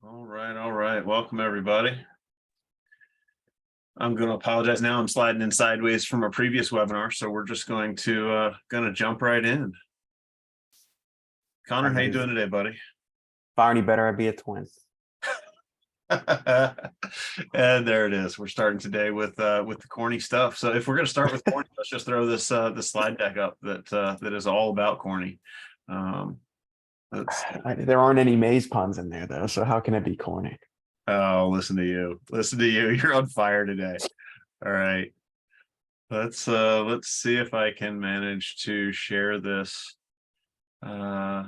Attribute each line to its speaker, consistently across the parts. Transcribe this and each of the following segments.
Speaker 1: All right. Welcome everybody. I'm going to apologize now. I'm sliding in sideways from a previous webinar, so we're just going to jump right in. Connor, how you doing today, buddy?
Speaker 2: If I any better, I'd be a twin.
Speaker 1: And there it is. We're starting today with the corny stuff. So if we're going to start with corny, let's just throw this slide deck up that is all about corny.
Speaker 2: There aren't any maze puns in there though, so how can it be corny?
Speaker 1: Oh, listen to you. You're on fire today. All right. Let's see if I can manage to share this.
Speaker 2: I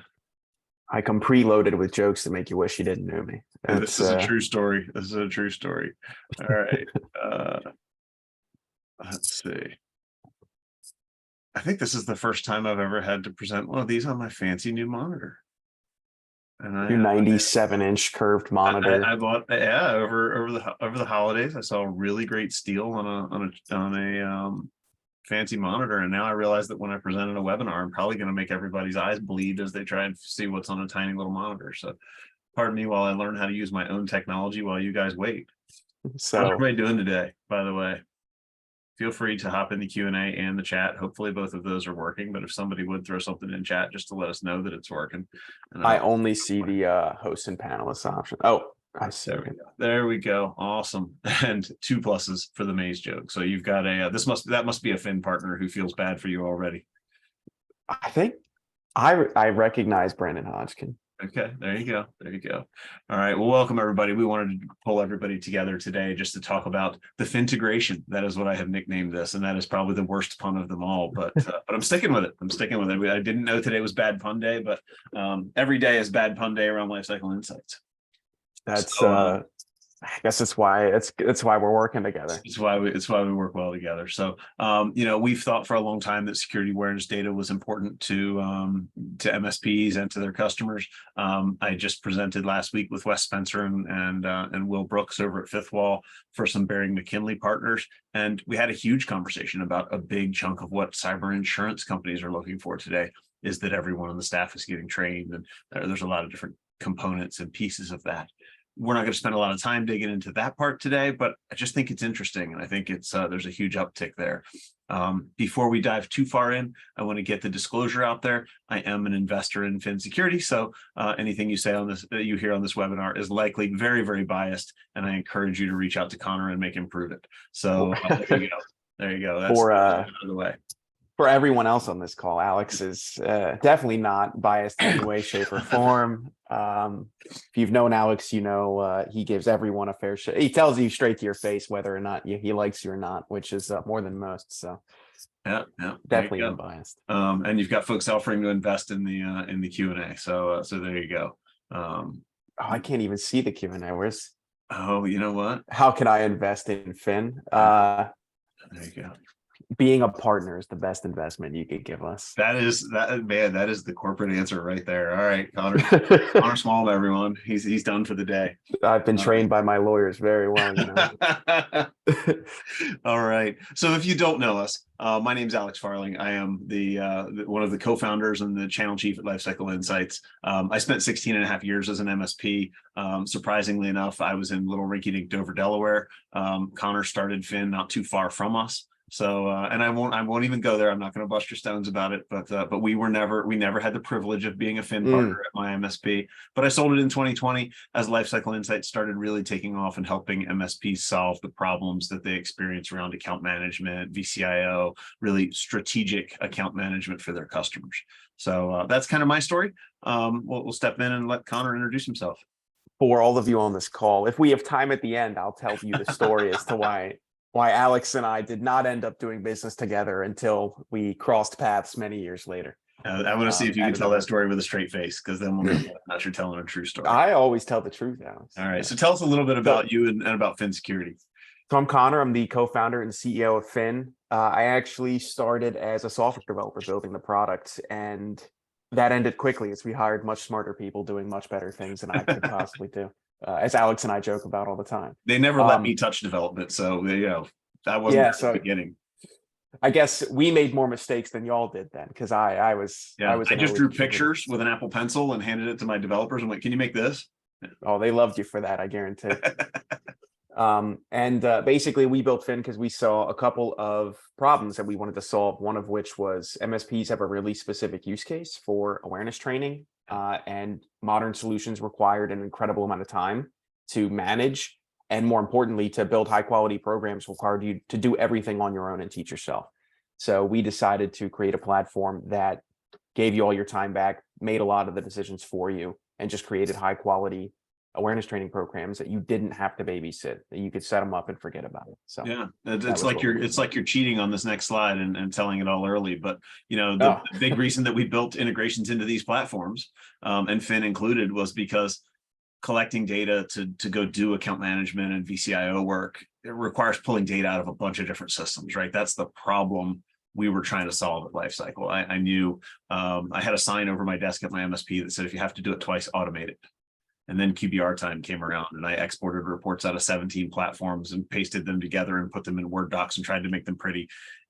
Speaker 2: come preloaded with jokes to make you wish you didn't know me.
Speaker 1: This is a true story. All right. Let's see. I think this is the first time I've ever had to present one of these on my fancy new monitor. And
Speaker 2: your 97-inch curved monitor.
Speaker 1: I bought, yeah, over the holidays. I saw a really great steal on a fancy monitor, and now I realize that when I present in a webinar, I'm probably going to make everybody's eyes bleed as they try and see what's on a tiny little monitor. So, pardon me while I learn how to use my own technology while you guys wait.
Speaker 2: So,
Speaker 1: how's everybody doing today? By the way, feel free to hop in the Q&A and the chat. Hopefully both of those are working, but if somebody would throw something in chat just to let us know that it's working. And
Speaker 2: I only see the host and panelists option. Oh, I see.
Speaker 1: There we go. Awesome. And 2 pluses for the maze joke. So you've got a that must be a Phin partner who feels bad for you already.
Speaker 2: I think I recognize Brandon Hodgkin.
Speaker 1: Okay, there you go. All right, well, welcome everybody. We wanted to pull everybody together today just to talk about the Phintegration. That is what I have nicknamed this, and that is probably the worst pun of them all, but I'm sticking with it. I didn't know today was bad pun day, but every day is bad pun day around Lifecycle Insights.
Speaker 2: That's I guess it's why we're working together.
Speaker 1: It's why we work well together. So we've thought for a long time that security awareness data was important to MSPs and to their customers. I just presented last week with Wes Spencer and Will Brooks over at Fifth Wall for some Baring McKinley partners, and we had a huge conversation about a big chunk of what cyber insurance companies are looking for today is that everyone on the staff is getting trained, and there's a lot of different components and pieces of that. We're not going to spend a lot of time digging into that part today, but I just think it's interesting, and I think it's there's a huge uptick there. Before we dive too far in, I want to get the disclosure out there. I am an investor in Phin Security, so anything you say on this, you hear on this webinar, is likely very, very biased, and I encourage you to reach out to Connor and make him prove it. So there you go. That's out of the way.
Speaker 2: For everyone else on this call, Alex is definitely not biased in any way, shape, or form. If you've known Alex, you know he gives everyone a fair shake. He tells you straight to your face whether or not he likes you or not, which is more than most. So
Speaker 1: yeah,
Speaker 2: definitely unbiased.
Speaker 1: And you've got folks offering to invest in the Q&A. So there you go.
Speaker 2: I can't even see the Q&A. Where's?
Speaker 1: Oh, you know what?
Speaker 2: How can I invest in Phin?
Speaker 1: There you go.
Speaker 2: Being a partner is the best investment you could give us.
Speaker 1: That is the corporate answer right there. All right, Connor Small, everyone. He's done for the day.
Speaker 2: I've been trained by my lawyers very well. You know?
Speaker 1: All right. So if you don't know us, my name's Alex Farling. I am the one of the co-founders and the channel chief at Lifecycle Insights. I spent 16 and a half years as an MSP. Surprisingly enough, I was in little rinky-dink Dover, Delaware. Connor started Phin not too far from us. So, and I won't even go there. I'm not going to bust your stones about it, but we never had the privilege of being a Phin partner at my MSP, but I sold it in 2020 as Lifecycle Insights started really taking off and helping MSPs solve the problems that they experience around account management, VCIO, really strategic account management for their customers. So that's kind of my story. We'll step in and let Connor introduce himself.
Speaker 2: For all of you on this call, if we have time at the end, I'll tell you the story as to why Alex and I did not end up doing business together until we crossed paths many years later.
Speaker 1: I want to see if you can tell that story with a straight face, because then we'll know that you're telling a true story.
Speaker 2: I always tell the truth, Alex.
Speaker 1: All right. So tell us a little bit about you and about Phin Security.
Speaker 2: So I'm Connor. I'm the co-founder and CEO of Phin. I actually started as a software developer building the product, and that ended quickly as we hired much smarter people doing much better things than I could possibly do. As Alex and I joke about all the time.
Speaker 1: They never let me touch development, so that wasn't the beginning.
Speaker 2: I guess we made more mistakes than y'all did then, because I just drew
Speaker 1: pictures with an Apple Pencil and handed it to my developers and went, "Can you make this?"
Speaker 2: Oh, they loved you for that, I guarantee. Basically we built Phin because we saw a couple of problems that we wanted to solve. One of which was MSPs have a really specific use case for awareness training, and modern solutions required an incredible amount of time to manage. And more importantly, to build high quality programs required you to do everything on your own and teach yourself. So we decided to create a platform that gave you all your time back, made a lot of the decisions for you, and just created high quality awareness training programs that you didn't have to babysit, that you could set them up and forget about it. So
Speaker 1: yeah, it's like you're cheating on this next slide and telling it all early. But the big reason that we built integrations into these platforms, and Phin included, was because collecting data to go do account management and VCIO work, it requires pulling data out of a bunch of different systems, right? That's the problem we were trying to solve at Lifecycle. I knew I had a sign over my desk at my MSP that said, if you have to do it twice, automate it. And then QBR time came around, and I exported reports out of 17 platforms and pasted them together and put them in Word docs and tried to make them pretty.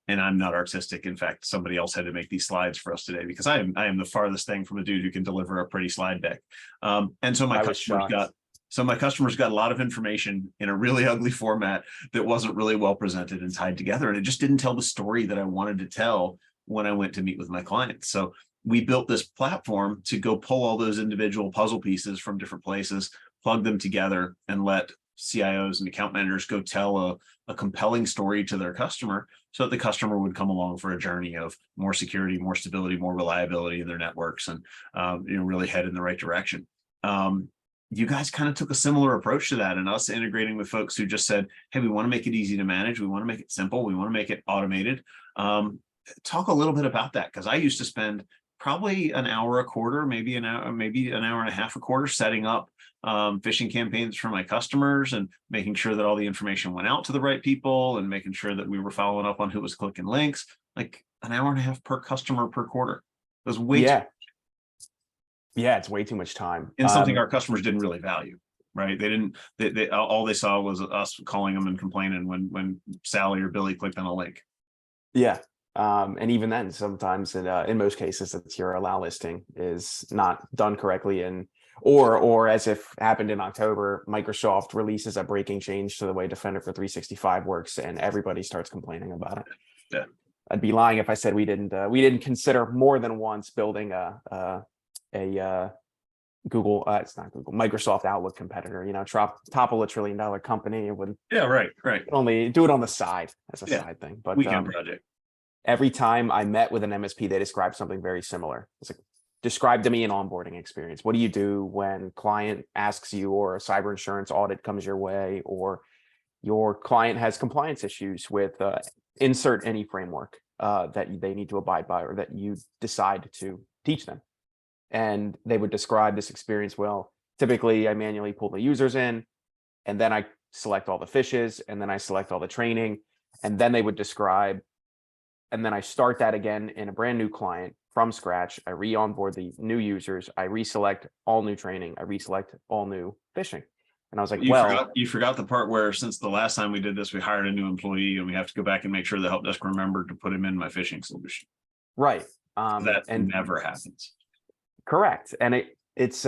Speaker 1: And I'm not artistic. In fact, somebody else had to make these slides for us today, because I am the farthest thing from a dude who can deliver a pretty slide deck. And so my customers got a lot of information in a really ugly format that wasn't really well presented and tied together. And it just didn't tell the story that I wanted to tell when I went to meet with my clients. So we built this platform to go pull all those individual puzzle pieces from different places, plug them together, and let CIOs and account managers go tell a compelling story to their customer, so that the customer would come along for a journey of more security, more stability, more reliability in their networks, and really head in the right direction. You guys kind of took a similar approach to that, and us integrating with folks who just said, hey, we want to make it easy to manage. We want to make it simple. We want to make it automated. Talk a little bit about that, because I used to spend probably an hour a quarter, maybe an hour and a half a quarter, setting up phishing campaigns for my customers and making sure that all the information went out to the right people, and making sure that we were following up on who was clicking links. Like an hour and a half per customer per quarter. It was way too.
Speaker 2: Yeah, it's way too much time.
Speaker 1: And something our customers didn't really value, right? They all they saw was us calling them and complaining when Sally or Billy clicked on a link.
Speaker 2: Yeah. And even then, sometimes in most cases, it's your allow listing is not done correctly, or as if happened in October, Microsoft releases a breaking change to the way Defender for 365 works, and everybody starts complaining about it.
Speaker 1: Yeah,
Speaker 2: I'd be lying if I said we didn't consider more than once building a Google, it's not Google, Microsoft Outlook competitor. Topple $1 trillion company. It would
Speaker 1: right.
Speaker 2: Only do it on the side as a side thing, but
Speaker 1: weekend project.
Speaker 2: Every time I met with an MSP, they described something very similar. It's like, describe to me an onboarding experience. What do you do when client asks you, or a cyber insurance audit comes your way, or your client has compliance issues with insert any framework that they need to abide by, or that you decide to teach them? And they would describe this experience. Well, typically I manually pull the users in, and then I select all the fishes, and then I select all the training, and then they would describe, and then I start that again in a brand new client from scratch. I re-onboard the new users. I reselect all new training. I reselect all new phishing. And I was like,
Speaker 1: you forgot the part where, since the last time we did this, we hired a new employee, and we have to go back and make sure the help desk remembered to put him in my phishing solution.
Speaker 2: Right.
Speaker 1: That never happens.
Speaker 2: Correct. And it's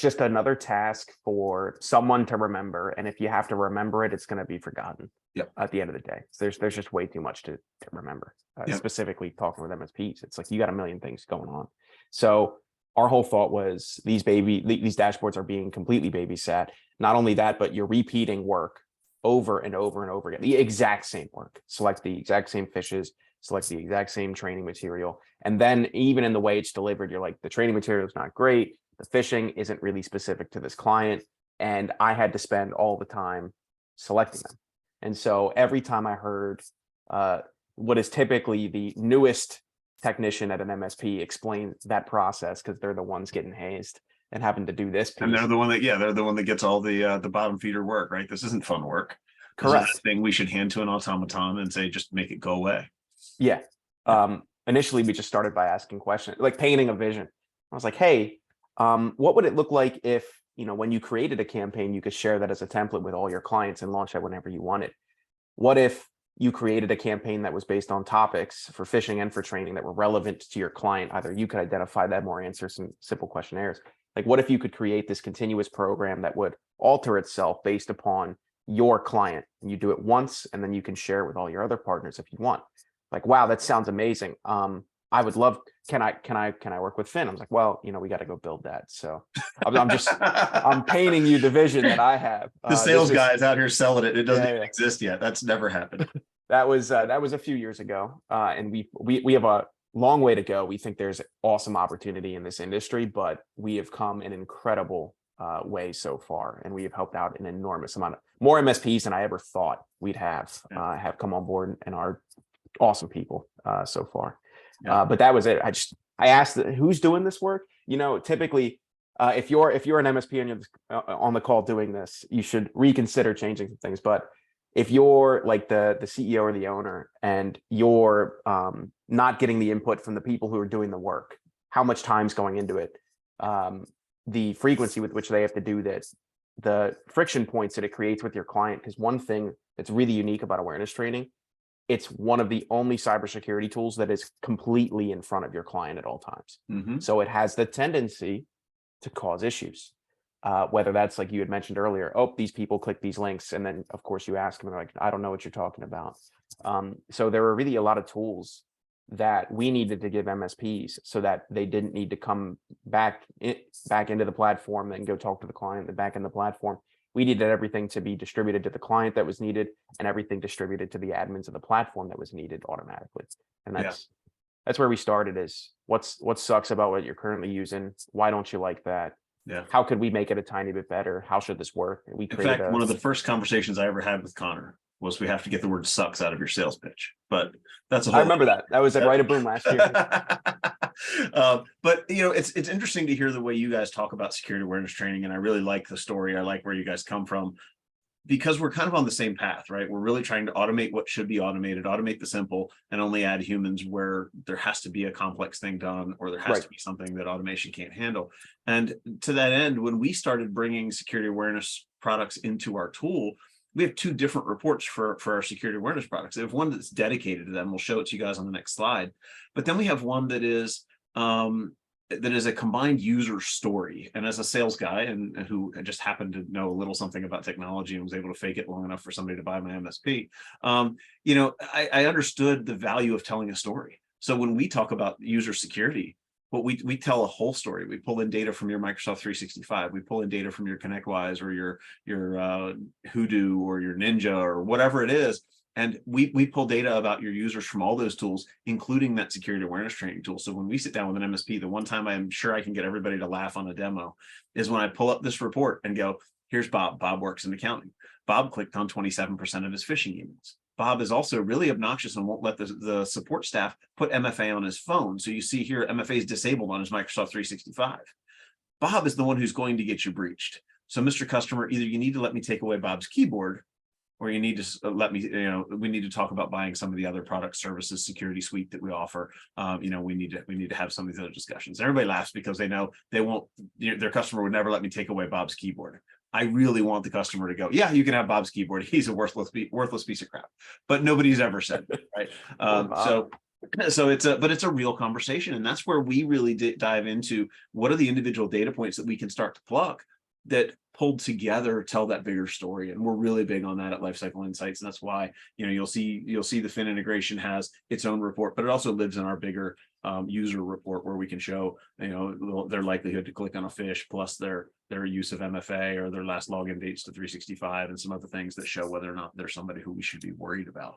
Speaker 2: just another task for someone to remember. And if you have to remember it, it's going to be forgotten.
Speaker 1: Yep.
Speaker 2: At the end of the day. So there's just way too much to remember. Specifically talking with MSPs, it's like you got a million things going on. So our whole thought was these dashboards are being completely babysat. Not only that, but you're repeating work over and over and over again, the exact same work. Select the exact same fishes, select the exact same training material. And then even in the way it's delivered, you're like, the training material is not great. The phishing isn't really specific to this client. And I had to spend all the time selecting them. And so every time I heard what is typically the newest technician at an MSP explain that process, because they're the ones getting hazed and having to do this piece.
Speaker 1: And they're the one that gets all the bottom feeder work, right? This isn't fun work.
Speaker 2: Correct.
Speaker 1: This is a thing we should hand to an automaton and say, just make it go away.
Speaker 2: Yeah. Initially, we just started by asking questions, like painting a vision. I was like, hey, what would it look like if, when you created a campaign, you could share that as a template with all your clients and launch that whenever you wanted? What if you created a campaign that was based on topics for phishing and for training that were relevant to your client? Either you could identify them or answer some simple questionnaires. Like, what if you could create this continuous program that would alter itself based upon your client, and you do it once, and then you can share with all your other partners if you want. Like, wow, that sounds amazing. I would love, can I work with Phin? I was like, well, we got to go build that. So I'm painting you the vision that I have.
Speaker 1: The
Speaker 2: This
Speaker 1: sales
Speaker 2: is,
Speaker 1: guy is out here selling it. It doesn't
Speaker 2: yeah,
Speaker 1: even
Speaker 2: yeah.
Speaker 1: exist yet. That's never happened.
Speaker 2: That was a few years ago, and we have a long way to go. We think there's awesome opportunity in this industry, but we have come an incredible way so far, and we have helped out an enormous amount of more MSPs than I ever thought we'd have come on board, and are awesome people so far.
Speaker 1: Yeah.
Speaker 2: But that was it. I asked who's doing this work. Typically, if you're an MSP and you're on the call doing this, you should reconsider changing some things. But if you're like the CEO or the owner, and you're not getting the input from the people who are doing the work, how much time's going into it, the frequency with which they have to do this, the friction points that it creates with your client. Because one thing that's really unique about awareness training, it's one of the only cybersecurity tools that is completely in front of your client at all times.
Speaker 1: Mm-hmm.
Speaker 2: So it has the tendency to cause issues. Whether that's like you had mentioned earlier, oh, these people click these links, and then of course you ask them, and they're like, I don't know what you're talking about. So there were really a lot of tools that we needed to give MSPs so that they didn't need to come back into the platform, then go talk to the client, then back in the platform. We needed everything to be distributed to the client that was needed, and everything distributed to the admins of the platform that was needed automatically. And that's where we started, is what sucks about what you're currently using? Why don't you like that?
Speaker 1: Yeah.
Speaker 2: How could we make it a tiny bit better? How should this work? And we created,
Speaker 1: in fact, one of the first conversations I ever had with Connor was, we have to get the word sucks out of your sales pitch. But that's a whole,
Speaker 2: I remember that. That was at Right a Boom last year.
Speaker 1: But it's interesting to hear the way you guys talk about security awareness training. And I really like the story. I like where you guys come from, because we're kind of on the same path, right? We're really trying to automate what should be automated, automate the simple, and only add humans where there has to be a complex thing done, or there has to be something that automation can't handle. And to that end, when we started bringing security awareness products into our tool, we have two different reports for our security awareness products. We have one that's dedicated to them. We'll show it to you guys on the next slide. But then we have one that is a combined user story. And as a sales guy, and who just happened to know a little something about technology and was able to fake it long enough for somebody to buy my MSP, I understood the value of telling a story. So when we talk about user security, we tell a whole story. We pull in data from your Microsoft 365. We pull in data from your ConnectWise, or your Hoodoo, or your Ninja, or whatever it is. And we pull data about your users from all those tools, including that security awareness training tool. So when we sit down with an MSP, the one time I'm sure I can get everybody to laugh on a demo is when I pull up this report and go, here's Bob. Bob works in accounting. Bob clicked on 27% of his phishing emails. Bob is also really obnoxious and won't let the support staff put MFA on his phone. So you see here, MFA is disabled on his Microsoft 365. Bob is the one who's going to get you breached. So Mr. Customer, either you need to let me take away Bob's keyboard, or you need to let me, we need to talk about buying some of the other product services, security suite that we offer. We need to have some of these other discussions. Everybody laughs because they know they won't, their customer would never let me take away Bob's keyboard. I really want the customer to go, yeah, you can have Bob's keyboard. He's a worthless piece of crap, but nobody's ever said that, right? So it's a real conversation. And that's where we really dive into what are the individual data points that we can start to plug that pulled together tell that bigger story. And we're really big on that at Lifecycle Insights. And that's why, you'll see the Phin integration has its own report, but it also lives in our bigger user report, where we can show, their likelihood to click on a phish, plus their use of MFA, or their last login dates to 365, and some other things that show whether or not they're somebody who we should be worried about.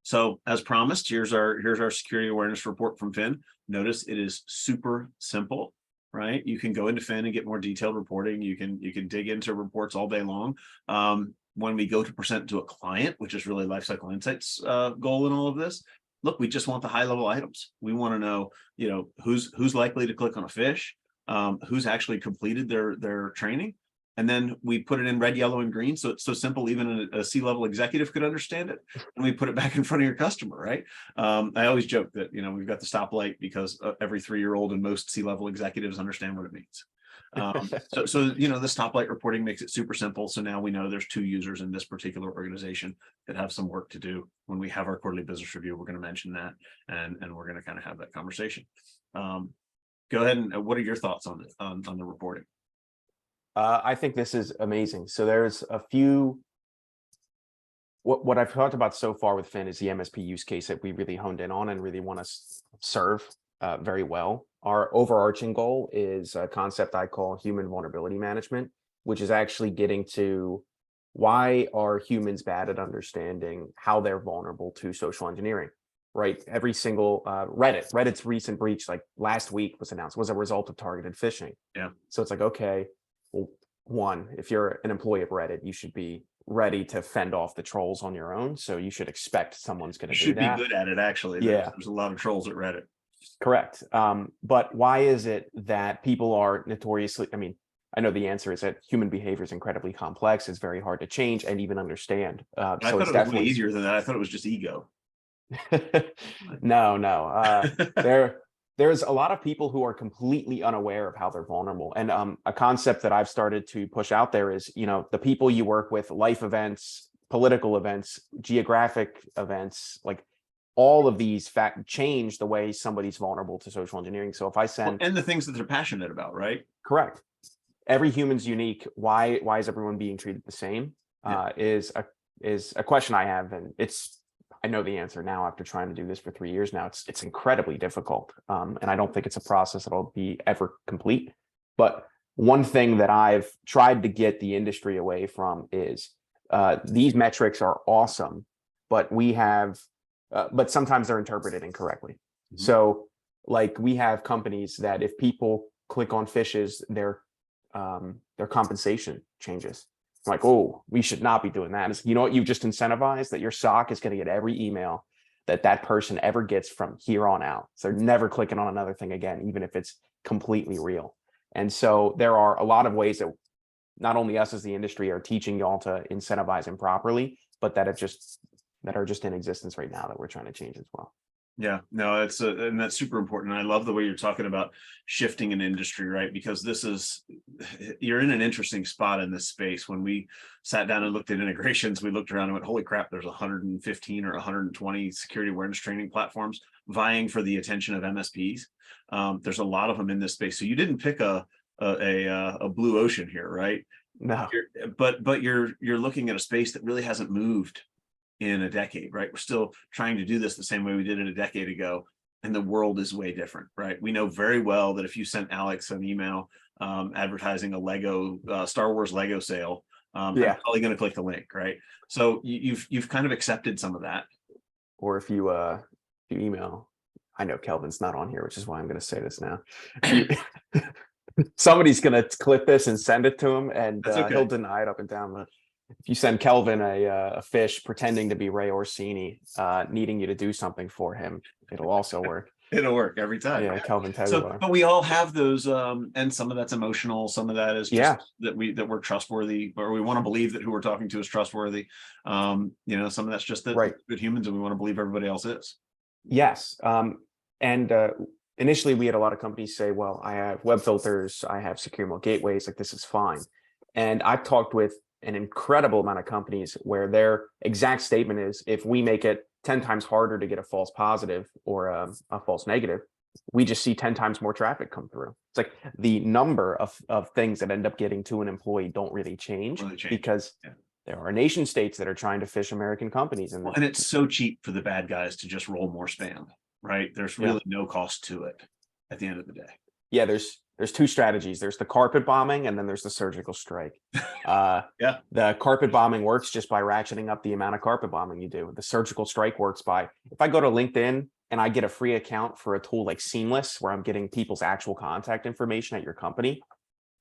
Speaker 1: So as promised, here's our security awareness report from Phin. Notice it is super simple. Right, you can go into Phin and get more detailed reporting. You can dig into reports all day long. When we go to present to a client, which is really Lifecycle Insights goal in all of this, look, we just want the high level items. We want to know, who's likely to click on a phish, who's actually completed their training, and then we put it in red, yellow, and green. So it's so simple, even a C-level executive could understand it. And we put it back in front of your customer, right? I always joke that, we've got the stoplight because every 3-year-old and most C-level executives understand what it means. So the stoplight reporting makes it super simple. So now we know there's 2 users in this particular organization that have some work to do. When we have our quarterly business review, we're going to mention that, and we're going to kind of have that conversation. Go ahead and what are your thoughts on it, on the reporting?
Speaker 2: I think this is amazing. So there's a few. What I've talked about so far with Phin is the MSP use case that we really honed in on and really want to serve very well. Our overarching goal is a concept I call human vulnerability management, which is actually getting to why are humans bad at understanding how they're vulnerable to social engineering, right? Every single Reddit's recent breach, like last week was announced, was a result of targeted phishing.
Speaker 1: Yeah.
Speaker 2: So it's like, okay, well, one, if you're an employee of Reddit, you should be ready to fend off the trolls on your own. So you should expect someone's going to do
Speaker 1: Should be
Speaker 2: that.
Speaker 1: good at it, actually.
Speaker 2: Yeah.
Speaker 1: There's a lot of trolls at Reddit.
Speaker 2: Correct. But why is it that people are notoriously, I mean, I know the answer is that human behavior is incredibly complex. It's very hard to change and even understand.
Speaker 1: I
Speaker 2: So
Speaker 1: thought
Speaker 2: it's
Speaker 1: it was
Speaker 2: definitely
Speaker 1: way easier than that. I thought it was just ego.
Speaker 2: no. There's a lot of people who are completely unaware of how they're vulnerable. And a concept that I've started to push out there is, the people you work with, life events, political events, geographic events, like all of these change the way somebody's vulnerable to social engineering. So if I send
Speaker 1: and the things that they're passionate about, right?
Speaker 2: Correct. Every human's unique. Why is everyone being treated the same?
Speaker 1: Yeah.
Speaker 2: Is a question I have, and I know the answer now after trying to do this for 3 years now. It's incredibly difficult, and I don't think it's a process that'll be ever complete. But one thing that I've tried to get the industry away from is these metrics are awesome, but but sometimes they're interpreted incorrectly. Mm-hmm. So, like we have companies that if people click on fishes, their compensation changes. Like, oh, we should not be doing that. It's, you know what, you've just incentivized that your SOC is going to get every email that person ever gets from here on out. So they're never clicking on another thing again, even if it's completely real. And so there are a lot of ways that not only us as the industry are teaching y'all to incentivize improperly, but that are just in existence right now that we're trying to change as well.
Speaker 1: Yeah, no, and that's super important. I love the way you're talking about shifting an industry, right? Because you're in an interesting spot in this space. When we sat down and looked at integrations, we looked around and went, holy crap, there's 115 or 120 security awareness training platforms vying for the attention of MSPs. There's a lot of them in this space. So you didn't pick a blue ocean here, right?
Speaker 2: No.
Speaker 1: But you're looking at a space that really hasn't moved in a decade, right? We're still trying to do this the same way we did it a decade ago, and the world is way different, right? We know very well that if you sent Alex an email advertising a Lego Star Wars Lego sale, I'm probably going to click the link, right? So you've kind of accepted some of that.
Speaker 2: Or if you email, I know Kelvin's not on here, which is why I'm going to say this now. Somebody's going to clip this and send it to him, and he'll deny it up and down. But if you send Kelvin a fish pretending to be Ray Orsini, needing you to do something for him, it'll also work.
Speaker 1: It'll work every time.
Speaker 2: Yeah, Kelvin
Speaker 1: Taylor. But we all have those, and some of that's emotional. Some of that is just that we're trustworthy, or we want to believe that who we're talking to is trustworthy. Some of that's just that we're good humans, and we want to believe everybody else is.
Speaker 2: Yes, and initially we had a lot of companies say, "Well, I have web filters, I have secure email gateways, like this is fine." And I've talked with an incredible amount of companies where their exact statement is, if we make it 10 times harder to get a false positive or a false negative, we just see 10 times more traffic come through. It's like the number of things that end up getting to an employee don't really change because there are nation states that are trying to phish American companies.
Speaker 1: And it's so cheap for the bad guys to just roll more spam, right? There's really no cost to it at the end of the day.
Speaker 2: Yeah, there's two strategies. There's the carpet bombing, and then there's the surgical strike. The carpet bombing works just by ratcheting up the amount of carpet bombing you do. The surgical strike works by, if I go to LinkedIn and I get a free account for a tool like Seamless, where I'm getting people's actual contact information at your company,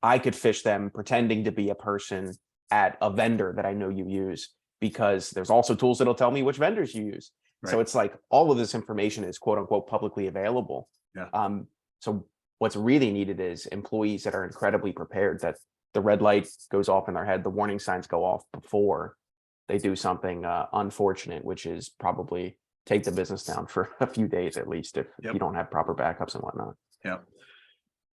Speaker 2: I could phish them pretending to be a person at a vendor that I know you use, because there's also tools that'll tell me which vendors you use. Right. So it's like all of this information is quote unquote publicly available. Yeah. So what's really needed is employees that are incredibly prepared, that the red light goes off in their head, the warning signs go off before they do something unfortunate, which is probably take the business down for a few days at least if you don't have proper backups and whatnot.
Speaker 1: Yeah.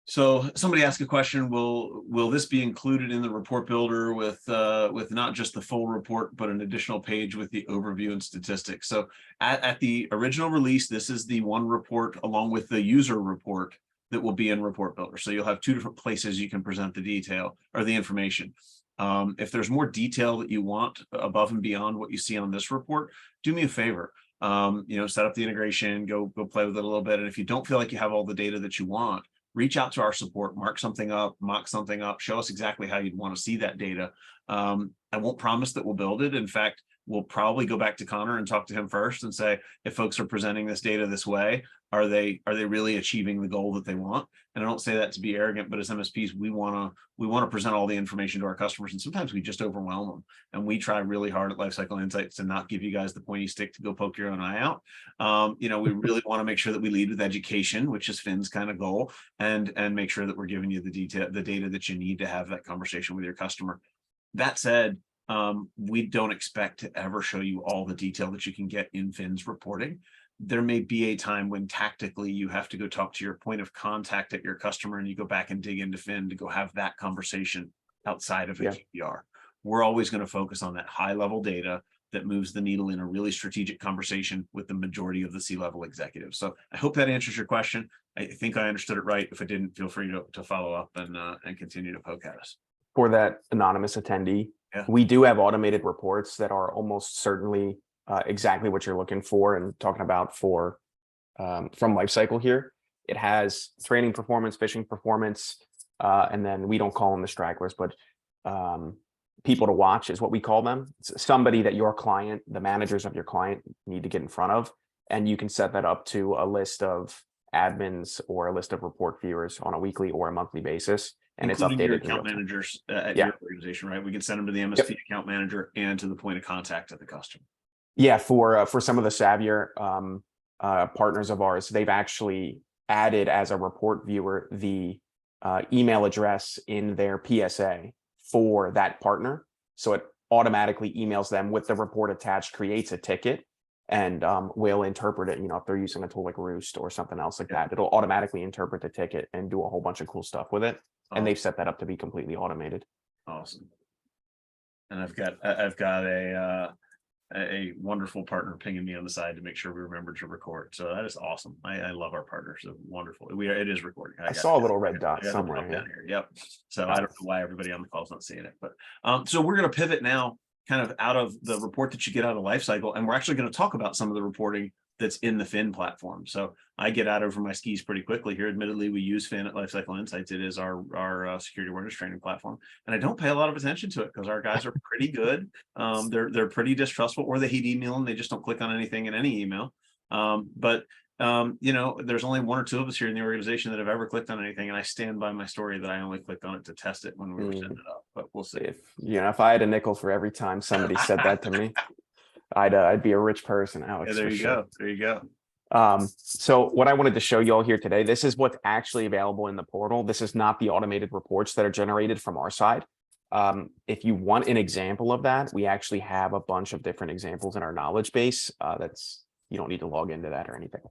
Speaker 1: So somebody asked a question, will this be included in the report builder with not just the full report, but an additional page with the overview and statistics? So at the original release, this is the one report along with the user report that will be in Report Builder. So you'll have two different places you can present the detail or the information. If there's more detail that you want above and beyond what you see on this report, do me a favor. Set up the integration, go play with it a little bit. And if you don't feel like you have all the data that you want, reach out to our support, mark something up, mock something up, show us exactly how you'd want to see that data. I won't promise that we'll build it. In fact, we'll probably go back to Connor and talk to him first and say, if folks are presenting this data this way, are they really achieving the goal that they want? And I don't say that to be arrogant, but as MSPs, we want to present all the information to our customers, and sometimes we just overwhelm them. And we try really hard at Lifecycle Insights to not give you guys the pointy stick to go poke your own eye out. We really want to make sure that we lead with education, which is Phin's kind of goal, and make sure that we're giving you the data that you need to have that conversation with your customer. That said, we don't expect to ever show you all the detail that you can get in Phin's reporting. There may be a time when tactically you have to go talk to your point of contact at your customer, and you go back and dig into Phin to go have that conversation outside of a QBR. We're always going to focus on that high level data that moves the needle in a really strategic conversation with the majority of the C-level executives. So I hope that answers your question. I think I understood it right. If I didn't, feel free to follow up and continue to poke at us.
Speaker 2: For that anonymous attendee, we do have automated reports that are almost certainly exactly what you're looking for and talking about from Lifecycle here. It has training performance, phishing performance, and then we don't call them the stragglers, but people to watch is what we call them. It's somebody that your client, the managers of your client, need to get in front of, and you can set that up to a list of admins or a list of report viewers on a weekly or a monthly basis. And
Speaker 1: including
Speaker 2: it's updated
Speaker 1: your account managers at your organization, right? We can send them to the MSP account manager and to the point of contact at the customer.
Speaker 2: Yeah, for some of the savvier partners of ours, they've actually added as a report viewer the email address in their PSA for that partner. So it automatically emails them with the report attached, creates a ticket, and will interpret it. If they're using a tool like Roost or something else like that, it'll automatically interpret the ticket and do a whole bunch of cool stuff with it. And they've set that up to be completely automated.
Speaker 1: Awesome. And I've got a wonderful partner pinging me on the side to make sure we remember to record. So that is awesome. I love our partners. So wonderful. It is recording.
Speaker 2: I saw a little red dot somewhere
Speaker 1: down here. Yep. So I don't know why everybody on the call is not seeing it, but so we're going to pivot now kind of out of the report that you get out of Lifecycle, and we're actually going to talk about some of the reporting that's in the Phin platform. So I get out over my skis pretty quickly here. Admittedly, we use Phin at Lifecycle Insights. It is our security awareness training platform, and I don't pay a lot of attention to it because our guys are pretty good. They're pretty distrustful, or they hate emailing. They just don't click on anything in any email. But there's only one or two of us here in the organization that have ever clicked on anything, and I stand by my story that I only clicked on it to test it when we were setting it up. But we'll see.
Speaker 2: If I had a nickel for every time somebody said that to me, I'd be a rich person, Alex.
Speaker 1: Yeah, there you go. There you go.
Speaker 2: So what I wanted to show you all here today, this is what's actually available in the portal. This is not the automated reports that are generated from our side. If you want an example of that, we actually have a bunch of different examples in our knowledge base. You don't need to log into that or anything.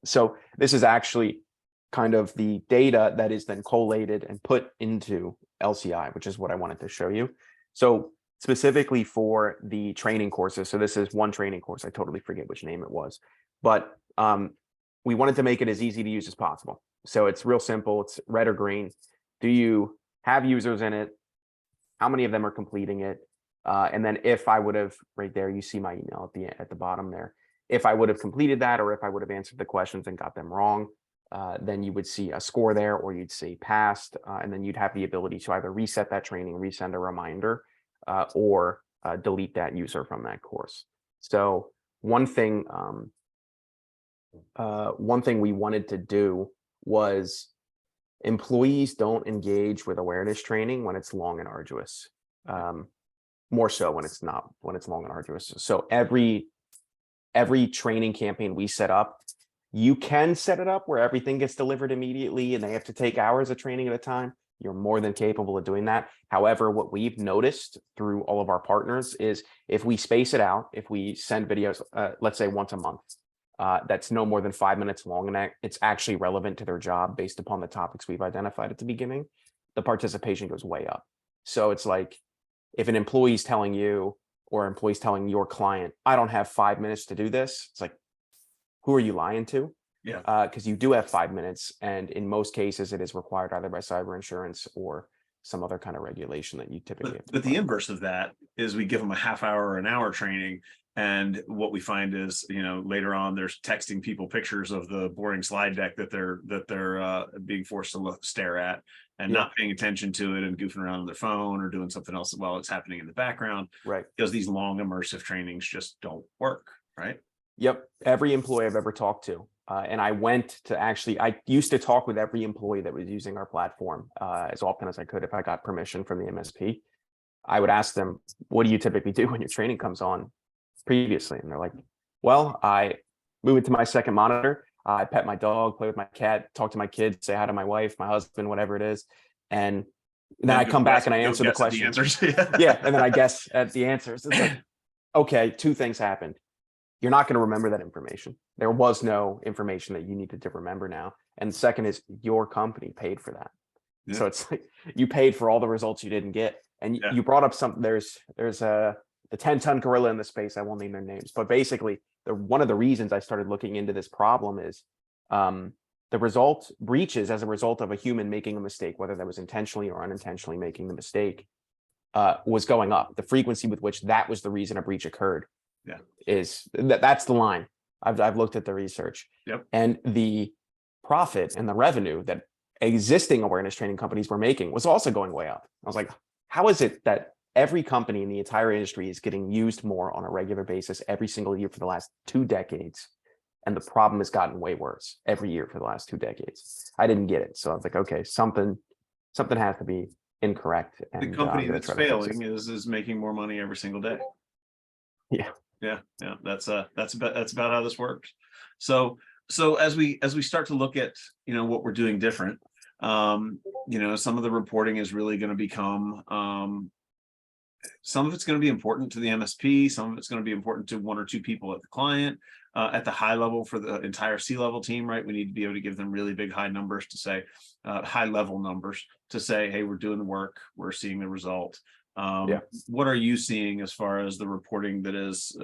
Speaker 2: So this is actually kind of the data that is then collated and put into LCI, which is what I wanted to show you. So specifically for the training courses. So this is one training course. I totally forget which name it was, but we wanted to make it as easy to use as possible. So it's real simple. It's red or green. Do you have users in it? How many of them are completing it? And then if I would have, right there, you see my email at the bottom there. If I would have completed that, or if I would have answered the questions and got them wrong, then you would see a score there, or you'd see passed, and then you'd have the ability to either reset that training, resend a reminder, or delete that user from that course. So one thing we wanted to do was employees don't engage with awareness training when it's long and arduous. More so when it's long and arduous. So every training campaign we set up, you can set it up where everything gets delivered immediately and they have to take hours of training at a time. You're more than capable of doing that. However, what we've noticed through all of our partners is if we space it out, if we send videos, let's say once a month, that's no more than 5 minutes long, and it's actually relevant to their job based upon the topics we've identified at the beginning, the participation goes way up. So it's like if an employee's telling you, or employee's telling your client, I don't have 5 minutes to do this, it's like, who are you lying to?
Speaker 1: Yeah.
Speaker 2: Because you do have 5 minutes, and in most cases it is required either by cyber insurance or some other kind of regulation that you typically have to
Speaker 1: But the
Speaker 2: follow.
Speaker 1: inverse of that is we give them a half hour or an hour training. And what we find is, later on, there's texting people pictures of the boring slide deck that they're being forced to stare at, and
Speaker 2: Yeah.
Speaker 1: not paying attention to it and goofing around on their phone or doing something else while it's happening in the background.
Speaker 2: Right.
Speaker 1: Because these long immersive trainings just don't work, right?
Speaker 2: Yep. Every employee I've ever talked to, and I used to talk with every employee that was using our platform as often as I could if I got permission from the MSP. I would ask them, what do you typically do when your training comes on previously? And they're like, well, I move it to my second monitor. I pet my dog, play with my cat, talk to my kids, say hi to my wife, my husband, whatever it is. And then I come back and I answer the question. Yeah. And then I guess at the answers. It's like, okay, two things happened. You're not going to remember that information. There was no information that you needed to remember now. And the second is your company paid for that.
Speaker 1: Yeah.
Speaker 2: So it's like you paid for all the results you didn't get. And
Speaker 1: Yeah.
Speaker 2: you brought up something. There's the 10-ton gorilla in the space. I won't name their names, but basically one of the reasons I started looking into this problem is the result breaches as a result of a human making a mistake, whether that was intentionally or unintentionally making the mistake, was going up. The frequency with which that was the reason a breach occurred.
Speaker 1: Yeah.
Speaker 2: That's the line. I've looked at the research.
Speaker 1: Yep.
Speaker 2: And the profit and the revenue that existing awareness training companies were making was also going way up. I was like, how is it that every company in the entire industry is getting used more on a regular basis every single year for the last 2 decades? And the problem has gotten way worse every year for the last 2 decades. I didn't get it. So I was like, okay, something has to be incorrect. And
Speaker 1: The company that's
Speaker 2: try to fix
Speaker 1: failing
Speaker 2: it.
Speaker 1: is making more money every single day.
Speaker 2: Yeah.
Speaker 1: Yeah. That's about how this works. So as we start to look at, what we're doing different, some of the reporting is really going to become, some of it's going to be important to the MSP. Some of it's going to be important to 1 or 2 people at the client, at the high level for the entire C-level team, right? We need to be able to give them really big, high numbers to say, high level numbers to say, hey, we're doing the work, we're seeing the result. What are you seeing as far as the reporting that is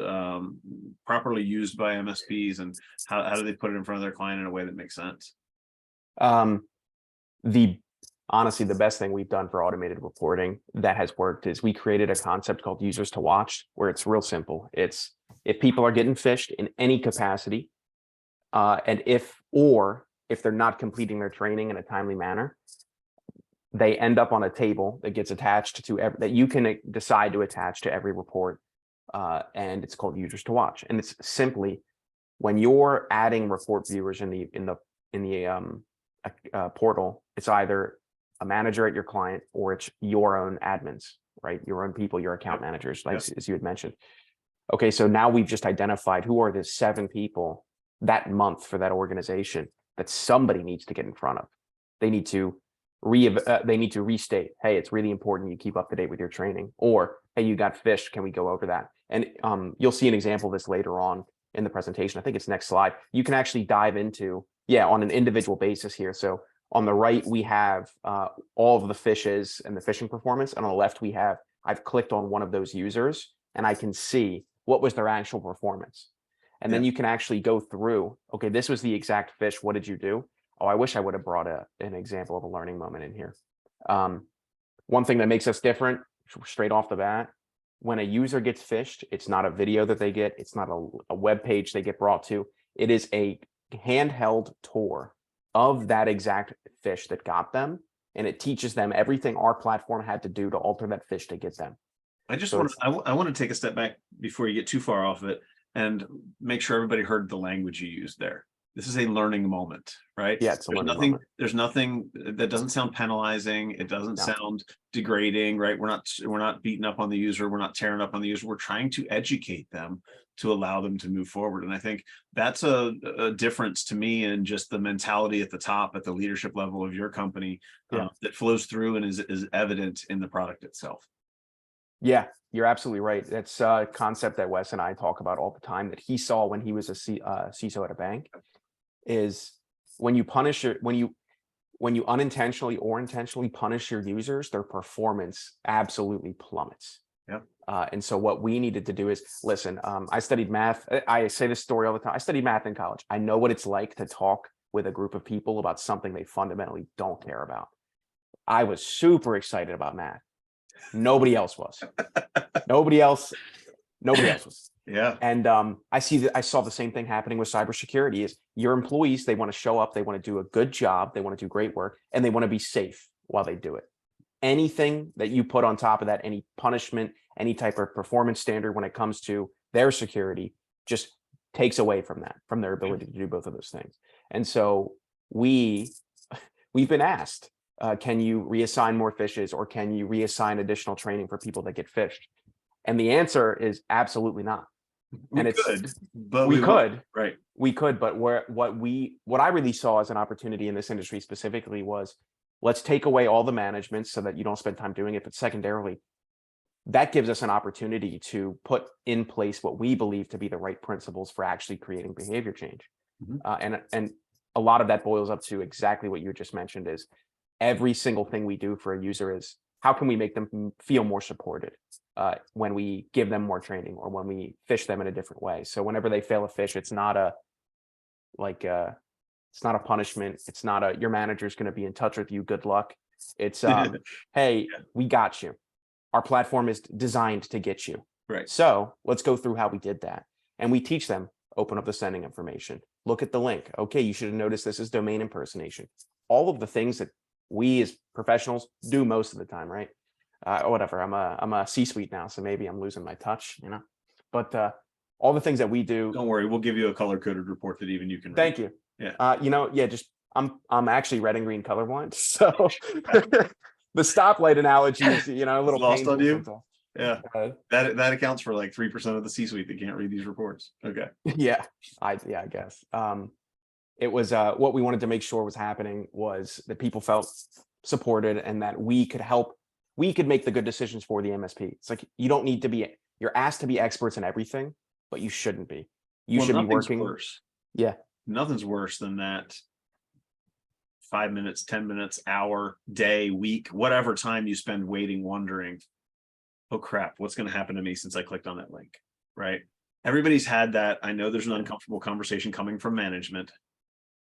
Speaker 1: properly used by MSPs, and how do they put it in front of their client in a way that makes sense?
Speaker 2: Honestly, the best thing we've done for automated reporting that has worked is we created a concept called users to watch, where it's real simple. It's if people are getting phished in any capacity, and if they're not completing their training in a timely manner, they end up on a table that gets attached to that you can decide to attach to every report, and it's called users to watch. And it's simply when you're adding report viewers in the portal, it's either a manager at your client or it's your own admins, right? Your own people, your account managers, as you had mentioned. Okay, so now we've just identified who are the 7 people that month for that organization that somebody needs to get in front of. They need to restate, hey, it's really important you keep up to date with your training, or hey, you got phished, can we go over that? And you'll see an example of this later on in the presentation. I think it's next slide. You can actually dive into, on an individual basis here. So on the right, we have all of the phishes and the phishing performance. And on the left, I've clicked on one of those users and I can see what was their actual performance. And then you can actually go through, okay, this was the exact phish. What did you do? Oh, I wish I would have brought an example of a learning moment in here. One thing that makes us different straight off the bat, when a user gets phished, it's not a video that they get. It's not a web page they get brought to. It is a handheld tour of that exact phish that got them. And it teaches them everything our platform had to do to alter that phish to get them.
Speaker 1: I want to take a step back before you get too far off of it and make sure everybody heard the language you used there. This is a learning moment, right?
Speaker 2: Yeah, it's a learning moment.
Speaker 1: There's nothing that doesn't sound penalizing. It doesn't sound degrading, right? We're not beating up on the user. We're not tearing up on the user. We're trying to educate them to allow them to move forward. And I think that's a difference to me in just the mentality at the top, at the leadership level of your company, that flows through and is evident in the product itself.
Speaker 2: Yeah, you're absolutely right. That's a concept that Wes and I talk about all the time that he saw when he was a CISO at a bank, is when you unintentionally or intentionally punish your users, their performance absolutely plummets.
Speaker 1: Yep.
Speaker 2: And so what we needed to do is listen. I studied math. I say this story all the time. I studied math in college. I know what it's like to talk with a group of people about something they fundamentally don't care about. I was super excited about math. Nobody else was. Nobody else was.
Speaker 1: Yeah.
Speaker 2: And I saw the same thing happening with cybersecurity. Is your employees, they want to show up, they want to do a good job, they want to do great work, and they want to be safe while they do it. Anything that you put on top of that, any punishment, any type of performance standard when it comes to their security, just takes away from that, from their ability to do both of those things. And so we've been asked, can you reassign more fishes, or can you reassign additional training for people that get fished? And the answer is absolutely not.
Speaker 1: We
Speaker 2: And
Speaker 1: could, but
Speaker 2: we could,
Speaker 1: right.
Speaker 2: We could, but what I really saw as an opportunity in this industry specifically was, let's take away all the management so that you don't spend time doing it. But secondarily, that gives us an opportunity to put in place what we believe to be the right principles for actually creating behavior change. And a lot of that boils up to exactly what you just mentioned, is every single thing we do for a user is, how can we make them feel more supported when we give them more training, or when we fish them in a different way. So whenever they fail a fish, it's not a punishment. It's not your manager's going to be in touch with you, good luck. It's hey, we got you. Our platform is designed to get you.
Speaker 1: Right.
Speaker 2: So let's go through how we did that. And we teach them, open up the sending information, look at the link. Okay, you should have noticed this is domain impersonation. All of the things that we as professionals do most of the time, right? Whatever, I'm a C-suite now, so maybe I'm losing my touch, but all the things that we do.
Speaker 1: Don't worry, we'll give you a color-coded report that even you can read.
Speaker 2: Thank you.
Speaker 1: Yeah.
Speaker 2: Just I'm actually red and green colorblind, so the stoplight analogy is, a little
Speaker 1: lost on you.
Speaker 2: sometimes.
Speaker 1: Yeah, that accounts for like 3% of the C-suite that can't read these reports. Okay.
Speaker 2: Yeah, I guess. It was what we wanted to make sure was happening was that people felt supported, and that we could help. We could make the good decisions for the MSP. It's like, you don't need to be. You're asked to be experts in everything, but you shouldn't be. You should be working.
Speaker 1: Worse.
Speaker 2: Yeah.
Speaker 1: Nothing's worse than that 5 minutes, 10 minutes, hour, day, week, whatever time you spend waiting, wondering, oh crap, what's going to happen to me since I clicked on that link, right? Everybody's had that. I know there's an uncomfortable conversation coming from management.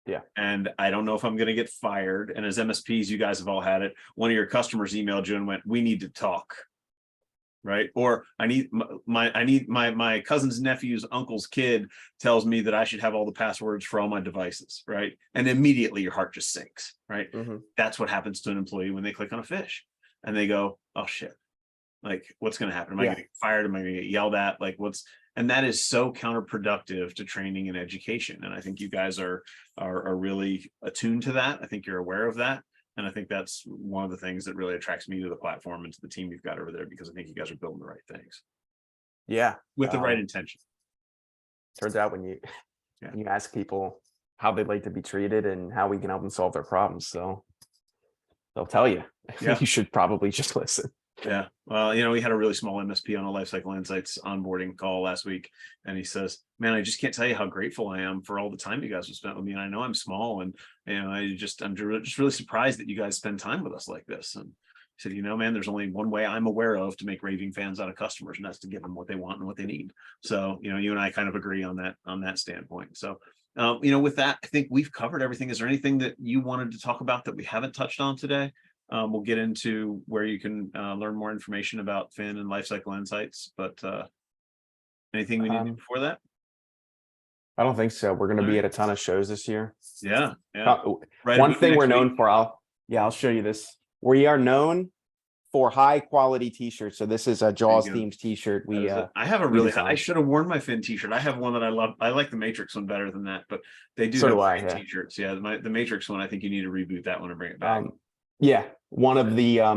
Speaker 2: Yeah.
Speaker 1: And I don't know if I'm going to get fired. And as MSPs, you guys have all had it. One of your customers emailed you and went, we need to talk. Right. Or I need my cousin's nephew's uncle's kid tells me that I should have all the passwords for all my devices. Right. And immediately your heart just sinks. Right.
Speaker 2: Mm-hmm.
Speaker 1: That's what happens to an employee when they click on a fish and they go, oh shit, like what's going to happen? Am I going to get fired? Am I going to get yelled at? Like and that is so counterproductive to training and education. And I think you guys are really attuned to that. I think you're aware of that. And I think that's one of the things that really attracts me to the platform and to the team you've got over there, because I think you guys are building the right things.
Speaker 2: Yeah.
Speaker 1: With the right intention.
Speaker 2: Turns out when you ask people how they'd like to be treated and how we can help them solve their problems, so they'll tell you.
Speaker 1: Yeah.
Speaker 2: You should probably just listen.
Speaker 1: Yeah. Well, we had a really small MSP on a Lifecycle Insights onboarding call last week. And he says, man, I just can't tell you how grateful I am for all the time you guys have spent with me. And I know I'm small, and, I'm just really surprised that you guys spend time with us like this. And he said, man, there's only one way I'm aware of to make raving fans out of customers, and that's to give them what they want and what they need. So, you and I kind of agree on that standpoint. So, with that, I think we've covered everything. Is there anything that you wanted to talk about that we haven't touched on today? We'll get into where you can learn more information about Phin and Lifecycle Insights, but anything we need to do before that?
Speaker 2: I don't think so. We're going to be at a ton of shows this year.
Speaker 1: Yeah.
Speaker 2: Right. One thing we're known for, I'll show you this. We are known for high quality t-shirts. So this is a Jaws themes t-shirt.
Speaker 1: I have I should have worn my Phin t-shirt. I have one that I love. I like the Matrix one better than that, but they do have t-shirts. Yeah. The Matrix one, I think you need to reboot that one and bring it back.
Speaker 2: Yeah. One of the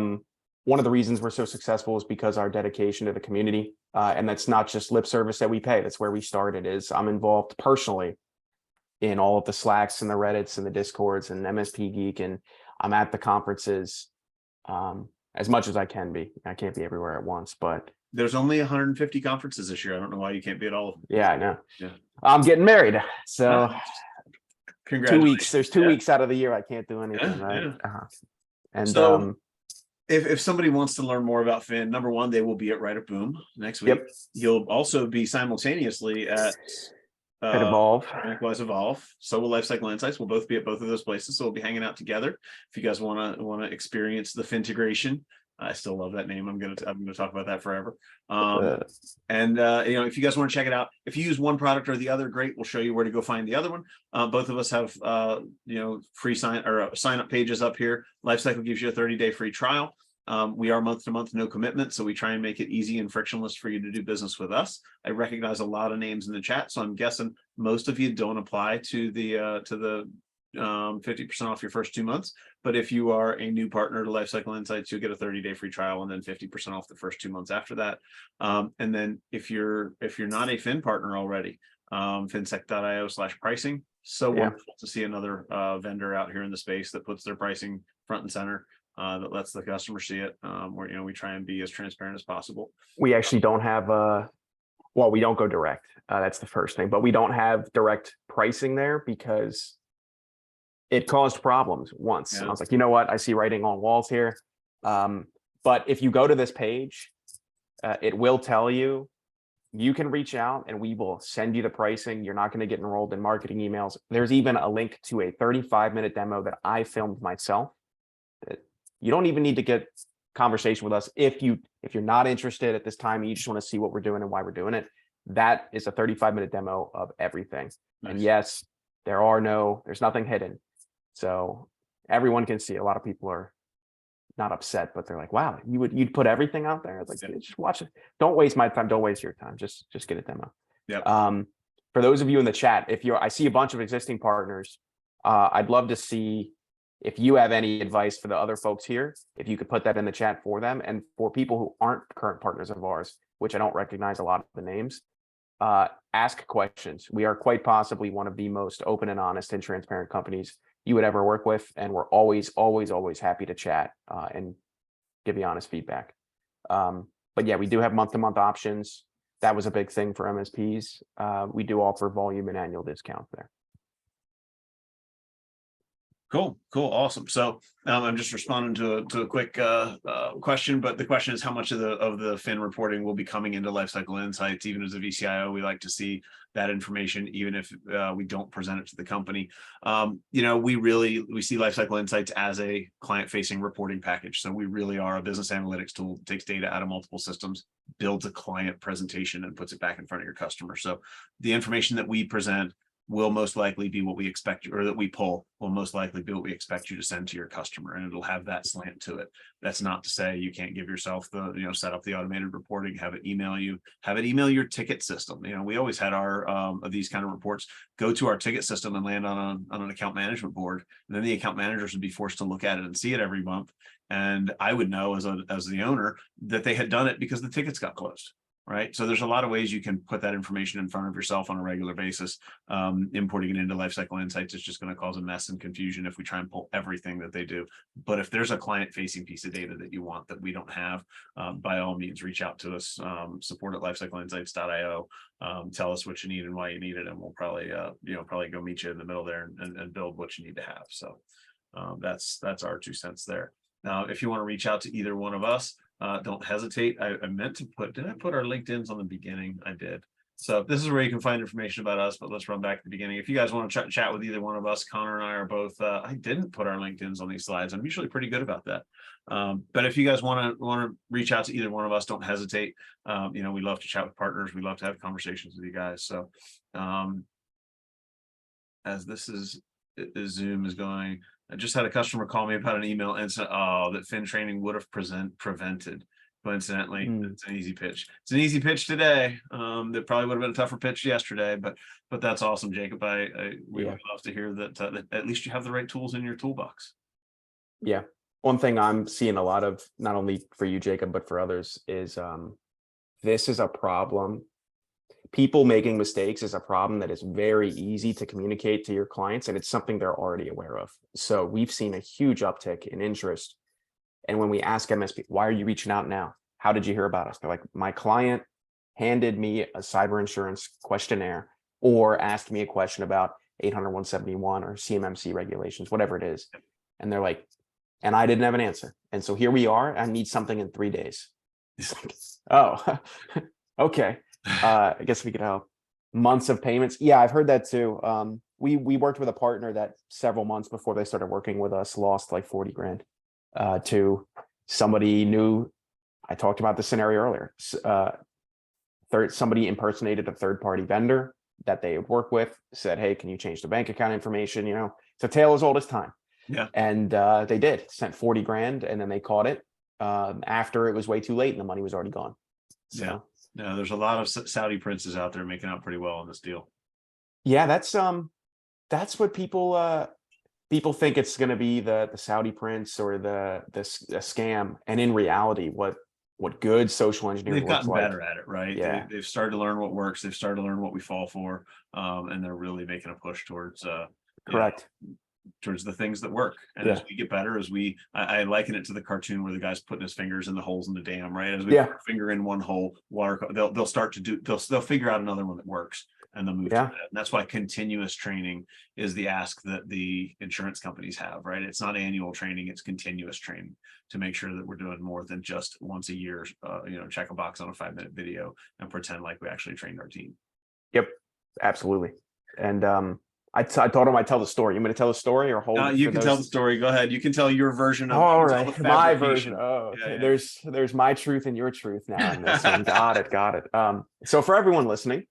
Speaker 2: reasons we're so successful is because our dedication to the community. And that's not just lip service that we pay. That's where we started. I'm involved personally in all of the Slacks and the Reddits and the Discords and MSP Geek. And I'm at the conferences as much as I can be. I can't be everywhere at once, but
Speaker 1: there's only 150 conferences this year. I don't know why you can't be at all of them.
Speaker 2: Yeah, I know.
Speaker 1: Yeah.
Speaker 2: I'm getting married. So
Speaker 1: 2
Speaker 2: weeks. There's 2 weeks out of the year I can't do anything. Right.
Speaker 1: Yeah.
Speaker 2: And
Speaker 1: so if somebody wants to learn more about Phin, number one, they will be at Right at Boom next week.
Speaker 2: Yep.
Speaker 1: You'll also be simultaneously at
Speaker 2: Evolve.
Speaker 1: Likewise Evolve. So will Lifecycle Insights. We'll both be at both of those places. So we'll be hanging out together. If you guys want to experience the Phintegration, I still love that name. I'm gonna talk about that forever. And if you guys want to check it out, if you use one product or the other, great. We'll show you where to go find the other one. Both of us have free sign up pages up here. Lifecycle gives you a 30-day free trial. We are month to month, no commitment, so we try and make it easy and frictionless for you to do business with us. I recognize a lot of names in the chat, so I'm guessing most of you don't apply to the 50% off your first 2 months. But if you are a new partner to Lifecycle Insights, you'll get a 30-day free trial and then 50% off the first 2 months after that. And then if you're not a Phin partner already, phinsec.io/pricing. So wonderful to see another vendor out here in the space that puts their pricing front and center, that lets the customer see it. Where we try and be as transparent as possible.
Speaker 2: We actually don't have well, we don't go direct. That's the first thing, but we don't have direct pricing there because it caused problems once.
Speaker 1: Yeah.
Speaker 2: I was like, you know what? I see writing on walls here. But if you go to this page, it will tell you, you can reach out and we will send you the pricing. You're not going to get enrolled in marketing emails. There's even a link to a 35-minute demo that I filmed myself. You don't even need to get conversation with us. If you're not interested at this time, you just want to see what we're doing and why we're doing it. That is a 35-minute demo of everything. Nice. And yes, there's nothing hidden. So everyone can see. A lot of people are not upset, but they're like, wow, you'd put everything out there. It's like, just watch it. Don't waste my time. Don't waste your time. Just get a demo.
Speaker 1: Yep.
Speaker 2: For those of you in the chat, I see a bunch of existing partners. I'd love to see if you have any advice for the other folks here, if you could put that in the chat for them. And for people who aren't current partners of ours, which I don't recognize a lot of the names, ask questions. We are quite possibly one of the most open and honest and transparent companies you would ever work with. And we're always, always, always happy to chat and give you honest feedback. But yeah, we do have month-to-month options. That was a big thing for MSPs. We do offer volume and annual discounts there.
Speaker 1: Cool, awesome. So I'm just responding to a quick question, but the question is how much of the Phin reporting will be coming into Lifecycle Insights. Even as a VCIO, we like to see that information, even if we don't present it to the company. We see Lifecycle Insights as a client-facing reporting package. So we really are a business analytics tool, takes data out of multiple systems, builds a client presentation, and puts it back in front of your customer. So the information that we present will most likely be what we expect, or that we pull will most likely be what we expect you to send to your customer, and it'll have that slant to it. That's not to say you can't give yourself the, set up the automated reporting, have it email your ticket system. We always had our of these kind of reports go to our ticket system and land on an account management board, and then the account managers would be forced to look at it and see it every month. And I would know as the owner that they had done it because the tickets got closed. Right. So there's a lot of ways you can put that information in front of yourself on a regular basis. Importing it into Lifecycle Insights is just going to cause a mess and confusion if we try and pull everything that they do. But if there's a client facing piece of data that you want that we don't have, by all means, reach out to us, support at lifecycleinsights.io. Tell us what you need and why you need it, and we'll probably go meet you in the middle there and build what you need to have. So that's our 2 cents there. Now, if you want to reach out to either one of us, don't hesitate. I meant to did I put our LinkedIn's on the beginning? I did. So this is where you can find information about us, but let's run back to the beginning. If you guys want to chat with either one of us, Connor and I are both, I didn't put our LinkedIn's on these slides. I'm usually pretty good about that. But if you guys want to reach out to either one of us, don't hesitate. We love to chat with partners. We love to have conversations with you guys. So as Zoom is going, I just had a customer call me about an email and said, that Phin training would have prevented. Coincidentally, it's an easy pitch. It's an easy pitch today. That probably would have been a tougher pitch yesterday, but that's awesome, Jacob. We would love to hear that at least you have the right tools in your toolbox.
Speaker 2: Yeah. One thing I'm seeing a lot of, not only for you, Jacob, but for others, is this is a problem. People making mistakes is a problem that is very easy to communicate to your clients, and it's something they're already aware of. So we've seen a huge uptick in interest. And when we ask MSP, why are you reaching out now? How did you hear about us? They're like, my client handed me a cyber insurance questionnaire or asked me a question about 800-171 or CMMC regulations, whatever it is. And they're like, And I didn't have an answer. And so here we are. I need something in 3 days. It's like, oh, okay. I guess we could help. Months of payments. Yeah, I've heard that too. We worked with a partner that several months before they started working with us lost like 40 grand to somebody new. I talked about the scenario earlier. Somebody impersonated a third-party vendor that they would work with, said, hey, can you change the bank account information? You know, it's a tale as old as time.
Speaker 1: Yeah.
Speaker 2: And they did, sent 40 grand, and then they caught it after it was way too late and the money was already gone. So,
Speaker 1: yeah. No, there's a lot of Saudi princes out there making out pretty well on this deal.
Speaker 2: yeah, that's what people think it's going to be, the Saudi prince or the scam, and in reality, what good social engineering
Speaker 1: They've
Speaker 2: looks
Speaker 1: gotten
Speaker 2: like.
Speaker 1: better at it, right?
Speaker 2: Yeah.
Speaker 1: They've started to learn what works. They've started to learn what we fall for, and they're really making a push towards
Speaker 2: Correct.
Speaker 1: towards the things that work. And
Speaker 2: Yeah.
Speaker 1: as we get better, I liken it to the cartoon where the guy's putting his fingers in the holes in the dam, right? As we
Speaker 2: Yeah.
Speaker 1: put our finger in one hole, water, they'll start to do, they'll figure out another one that works, and they'll move to
Speaker 2: Yeah.
Speaker 1: that. And that's why continuous training is the ask that the insurance companies have, right? It's not annual training, it's continuous training to make sure that we're doing more than just once a year, check a box on a 5-minute video and pretend like we actually trained our team.
Speaker 2: Yep, absolutely. And I told him I'd tell the story. You want me to tell the story or hold?
Speaker 1: You can tell the story. Go ahead. You can tell your version of
Speaker 2: All
Speaker 1: you can tell
Speaker 2: right,
Speaker 1: the
Speaker 2: my
Speaker 1: fabrication.
Speaker 2: version. Oh, okay.
Speaker 1: Yeah.
Speaker 2: There's my truth and your truth now in this one. Got it. So for everyone listening,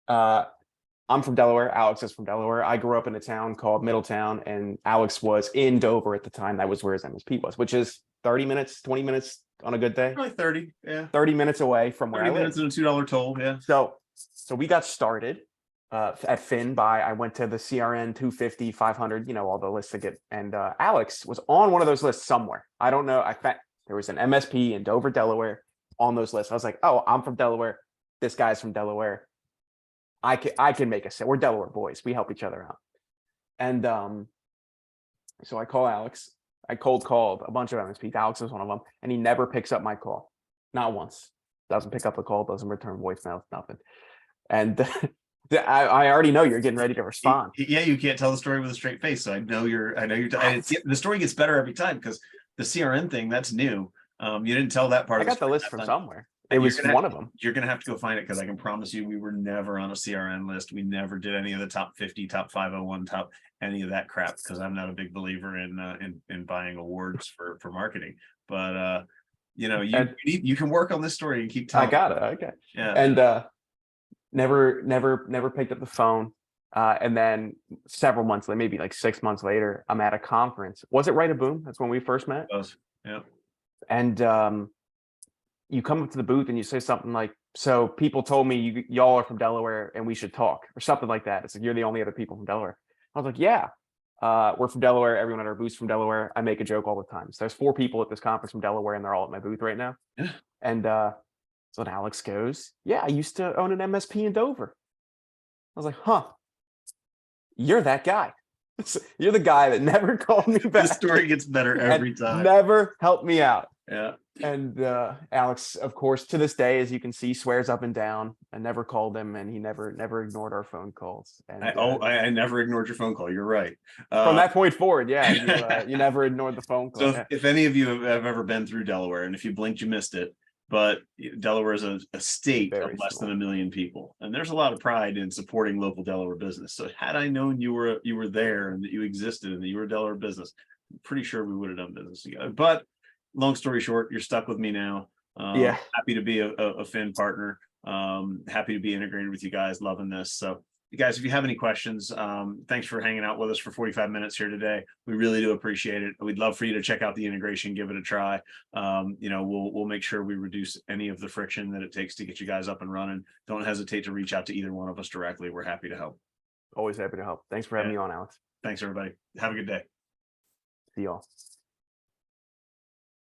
Speaker 2: I'm from Delaware. Alex is from Delaware. I grew up in a town called Middletown, and Alex was in Dover at the time. That was where his MSP was, which is 30 minutes, 20 minutes on a good day.
Speaker 1: Probably 30. Yeah.
Speaker 2: 30 minutes away from where I
Speaker 1: 30
Speaker 2: live.
Speaker 1: minutes and a $2 toll. Yeah.
Speaker 2: So we got started at Phin I went to the CRN 250, 500, all the lists to get. And Alex was on one of those lists somewhere. I don't know. I think there was an MSP in Dover, Delaware on those lists. I was like, oh, I'm from Delaware. This guy's from Delaware. I can make a set. We're Delaware boys. We help each other out. And so I call Alex. I cold called a bunch of MSPs. Alex was one of them. And he never picks up my call. Not once. Doesn't pick up the call, doesn't return voicemail, nothing. And I already know you're getting ready to respond.
Speaker 1: Yeah, you can't tell the story with a straight face. So I know you're the story gets better every time because the CRN thing, that's new. You didn't tell that part.
Speaker 2: I got the list from somewhere. It was one of them.
Speaker 1: You're going to have to go find it because I can promise you we were never on a CRN list. We never did any of the top 50, top 501, any of that crap because I'm not a big believer in buying awards for marketing. But you can work on this story and keep telling.
Speaker 2: I got it. Okay.
Speaker 1: Yeah.
Speaker 2: And never picked up the phone. And then several months later, maybe like 6 months later, I'm at a conference. Was it Right a Boom? That's when we first met.
Speaker 1: It was. Yeah.
Speaker 2: And you come up to the booth and you say something like, so people told me y'all are from Delaware and we should talk, or something like that. It's like, you're the only other people from Delaware. I was like, yeah, we're from Delaware. Everyone at our booth's from Delaware. I make a joke all the time. So there's 4 people at this conference from Delaware and they're all at my booth right now.
Speaker 1: Yeah.
Speaker 2: And so then Alex goes, yeah, I used to own an MSP in Dover. I was like, huh, you're that guy. You're the guy that never called me back.
Speaker 1: The story gets better every time.
Speaker 2: Never helped me out.
Speaker 1: Yeah.
Speaker 2: And Alex, of course, to this day, as you can see, swears up and down. I never called him, and he never ignored our phone calls. And
Speaker 1: I never ignored your phone call. You're right.
Speaker 2: From that point forward, yeah, you never ignored the phone call.
Speaker 1: So if any of you have ever been through Delaware, and if you blinked, you missed it. But Delaware is a state
Speaker 2: Very
Speaker 1: of less
Speaker 2: small.
Speaker 1: than 1 million people, and there's a lot of pride in supporting local Delaware business. So had I known you were there and that you existed and that you were a Delaware business, I'm pretty sure we would have done business together. But long story short, you're stuck with me now.
Speaker 2: Yeah.
Speaker 1: Happy to be a Phin partner. Happy to be integrated with you guys. Loving this. So you guys, if you have any questions, thanks for hanging out with us for 45 minutes here today. We really do appreciate it. We'd love for you to check out the integration, give it a try. We'll make sure we reduce any of the friction that it takes to get you guys up and running. Don't hesitate to reach out to either one of us directly. We're happy to help.
Speaker 2: Always happy to help. Thanks for having me on, Alex.
Speaker 1: Thanks, everybody. Have a good day.
Speaker 2: See y'all.